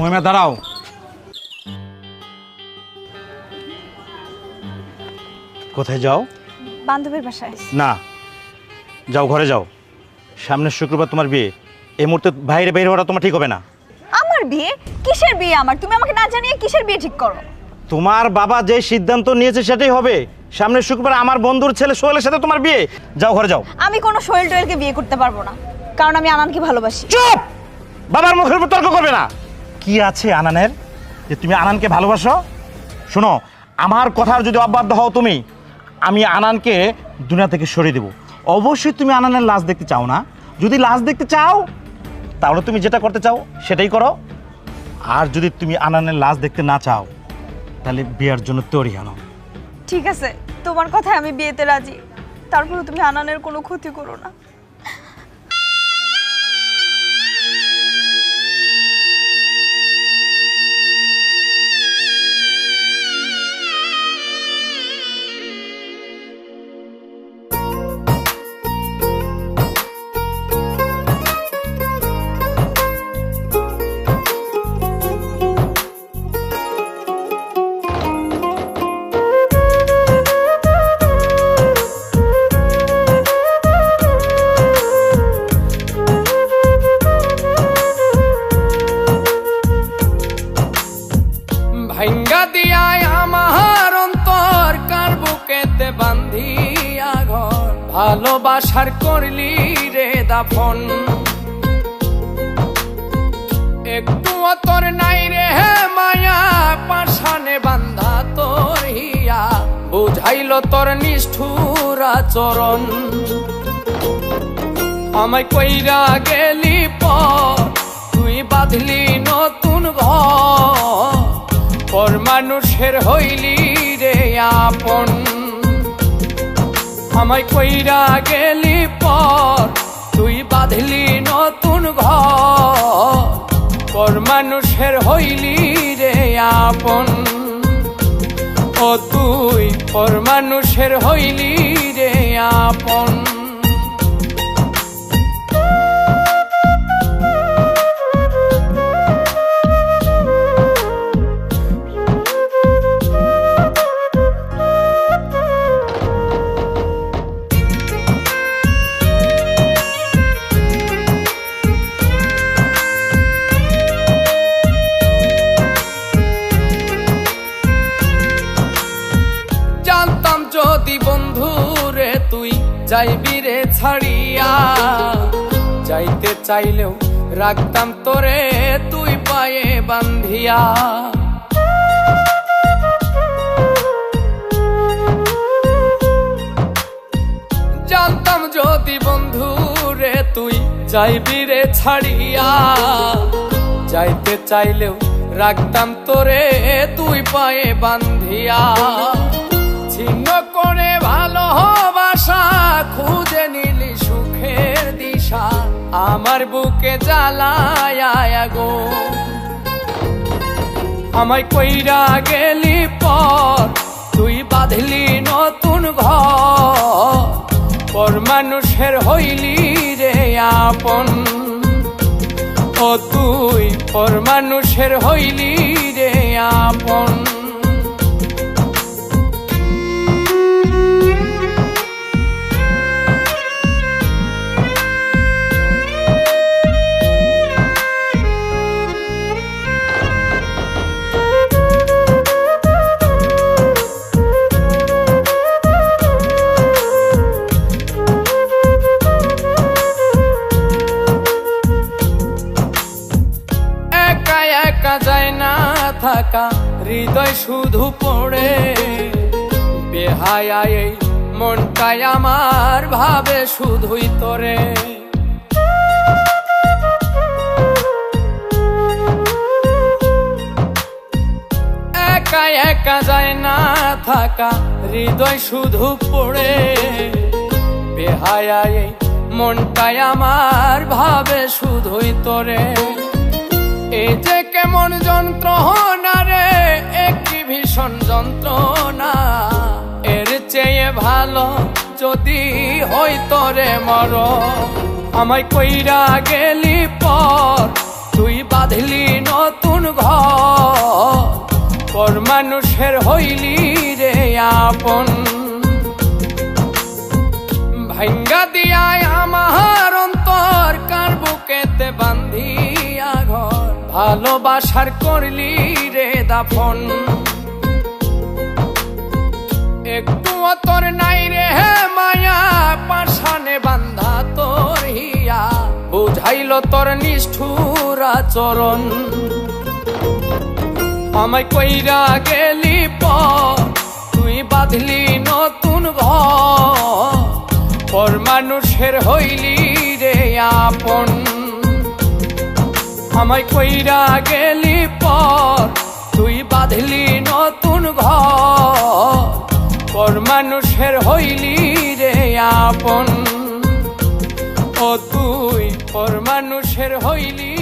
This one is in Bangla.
মহিমা দাঁড়াও। কোথায় যাও? বান্ধবীর বাসায়। না, যাও ঘরে যাও। সামনের শুক্রবার তোমার বিয়ে। এই মুহূর্তে বাইরে বাইরে হওয়াটা তোমার ঠিক হবে না। আমার বিয়ে? কিসের বিয়ে আমার? তুমি আমাকে না জানিয়ে কিসের বিয়ে ঠিক করো? তোমার বাবা যে সিদ্ধান্ত নিয়েছে সেটাই হবে। সামনের শুক্রবার আমার বন্ধুর ছেলে সোহেলের সাথে তোমার বিয়ে। যাও ঘরে যাও। আমি কোনো সোহেল টোয়েলকে বিয়ে করতে পারবো না, কারণ আমি আনানকে ভালোবাসি। চুপ! বাবার মুখের উপর তর্ক করবে না। কি আছে আনানের যে তুমি আনানকে ভালোবাসো? শোনো, আমার কথার যদি অবাধ্য হও তুমি, আমি আনানকে দুনিয়া থেকে সরিয়ে দেব। অবশ্যই তুমি আনানের লাশ দেখতে চাও না? যদি লাশ দেখতে চাও তাহলে তুমি যেটা করতে চাও সেটাই করো। আর যদি তুমি আনানের লাশ দেখতে না চাও তাহলে বিয়ের জন্য তৈরি হও। ঠিক আছে, তোমার কথায় আমি বিয়েতে রাজি। তারপরে তুমি আনানের কোনো ক্ষতি করো না। ভাঙ্গা দিয়ায় আমার অন্তর কার বুকেতে বান্ধিয়া ঘর, ভালোবাসার করলি রে দাফন। একটু তোর নাই রে মায়া, পাশানে বান্ধা তোর হিয়া, বুঝাইল তোর নিষ্ঠুর আচরণ। আমায় কইরা গেলি পর তুই বাঁধলি নতুন ঘর, পর মানুষের হইলি রে আপন। আমায় কইরা গেলি পর তুই বাঁধলি নতুন ঘর, পর মানুষের হইলি রে আপন। ও তুই পর মানুষের হইলি রে আপন। যদি বন্ধু রে তুই যাইবি রে ছাড়িয়া, যাইতে চাইলেও রাখতাম তোরে তুই পায়ে বান্ধিয়া। জানতাম যদি বন্ধু রে তুই যাইবি রে ছাড়িয়া, যাইতে চাইলেও রাখতাম তোরে তুই পায়ে বান্ধিয়া। ছিন্ন করে ভালোবাসা খুঁজে নিলি সুখের দিশা, আমার বুকে জ্বালায় গো। আমায় কইরা গেলি পর তুই বাঁধলি নতুন ঘর, পর মানুষের হইলি রে আপন। ও তুই পর মানুষের হইলি রে আপন। যায় না থাকা হৃদয় শুধু পড়ে, বেহায়া এই মনটাই আমার ভাবে শুধুই তোরে। একা একা যায় না থাকা হৃদয় শুধু পড়ে, বেহায়া এই মনটাই আমার ভাবে শুধুই তোরে। এই যে কেমন যন্ত্রণা রে, একটি ভীষণ যন্ত্রণা, এর চেয়ে ভালো যদি হইতো রে মর। আমায় কইরা গেলি পর তুই বাঁধলি নতুন ঘর পর মানুষের হইলি রে আপন ভাঙ্গা দিয়ায় আমার অন্তর কার বুকেতে বান্ধিয়া ঘর ভালোবাসার করলি রে দাফন একটু তোর নাই রে মায়া পাশানে বান্ধা তোর হিয়া বুঝাইল তোর নিষ্ঠুর আচরণ আমায় কইরা গেলি পর তুই বাঁধলি নতুন ঘর পর মানুষের হইলি রে আপন আমায় কইরা গেলি পর তুই বাঁধলি নতুন ঘর পর মানুষের হইলি রে আপন ও তুই পর মানুষের হইলি